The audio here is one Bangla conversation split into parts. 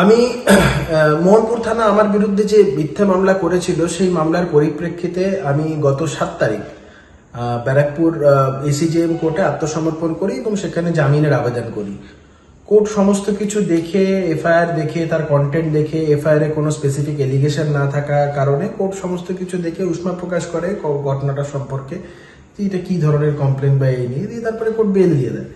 আমি মোহনপুর থানা আমার বিরুদ্ধে যে মিথ্যা মামলা করেছিল সেই মামলার পরিপ্রেক্ষিতে আমি গত 7 তারিখ ব্যারাকপুর এসিজেএম কোর্টে আত্মসমর্পণ করি এবং সেখানে জামিনের আবেদন করি। কোর্ট সমস্ত কিছু দেখে, এফআইআর দেখে, তার কন্টেন্ট দেখে, এফআইআর এ কোনো স্পেসিফিক এলিগেশন না থাকার কারণে কোর্ট সমস্ত কিছু দেখে উষ্মা প্রকাশ করে ঘটনাটা সম্পর্কে, এটা কি ধরনের কমপ্লেন বা এই নিয়ে দিয়ে তারপরে কোর্ট বেল দিয়ে দেয়।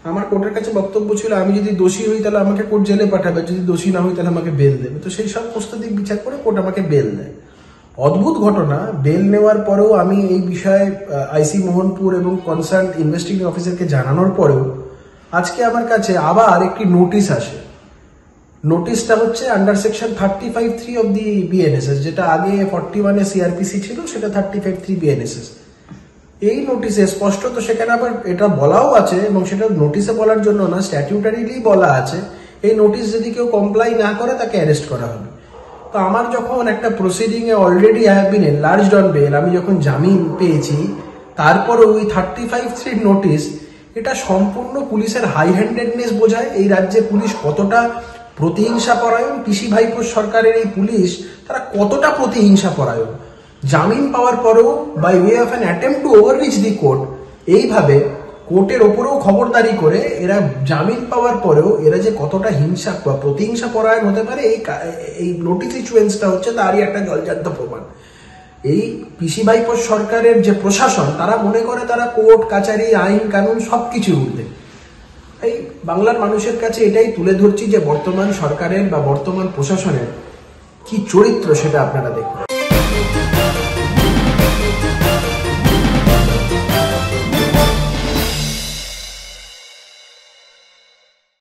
আমার কোর্টের কাছে বক্তব্য ছিল আমি যদি দোষী হই তাহলে আমাকে কোর্ট জেলে পাঠাবে, যদি দোষী না হই তাহলে আমাকে বেল দেবে। তো সেই সমস্ত দিক বিচার করে কোর্ট আমাকে বেল দেয়। অদ্ভুত ঘটনা, বেল নেওয়ার পরেও আমি এই বিষয়ে আইসি মোহনপুর এবং কনসার্ন ইনভেস্টিগেটিং অফিসারকে জানানোর পরেও আজকে আমার কাছে আবার একটি নোটিশ আসে। নোটিশটা হচ্ছে under section 35(3) of the BNSS, যেটা আগে 41 এ সিআরপিসি ছিল, সেটা 35(3) বিএনএসএস। এই নোটিশে স্পষ্টত সেখানে আবার এটা বলাও আছে, এবং সেটা নোটিশে বলার জন্য না, স্ট্যাটিউটারিলি বলা আছে এই নোটিশ যদি কেউ কমপ্লাই না করে তাকে অ্যারেস্ট করা হবে। তো আমার যখন একটা প্রসিডিং এ already I have been enlarged on bail, আমি যখন জামিন পেয়েছি, তারপরে ওই 35(3) নোটিশ, এটা সম্পূর্ণ পুলিশের হাই হ্যান্ডেডনেস বোঝায়। এই রাজ্যে পুলিশ কতটা প্রতিহিংসা পরায়ণ, পিসি ভাইপোর সরকারের এই পুলিশ তারা কতটা প্রতিহিংসা পরায়ণ। জামিন পাওয়ার পরেও by way of an attempt to overreach the court, এইভাবে কোর্টের ওপরেও খবরদারি করে এরা জামিন পাওয়ার পরেও এরা যে কতটা হিংসা বা প্রতিহিংসা পরায়ণ হতে পারে, এই নোটিশ ইস্যুয়েন্সটা হচ্ছে তারই একটা জলজান্ত প্রমাণ। এই পিসি ভাইপোর সরকারের যে প্রশাসন, তারা মনে করে তারা কোর্ট কাচারি, আইন কানুন সবকিছুর ঊর্ধ্বে। এই বাংলার মানুষের কাছে এটাই তুলে ধরছি যে বর্তমান সরকারের বা বর্তমান প্রশাসনের কি চরিত্র সেটা আপনারা দেখুন।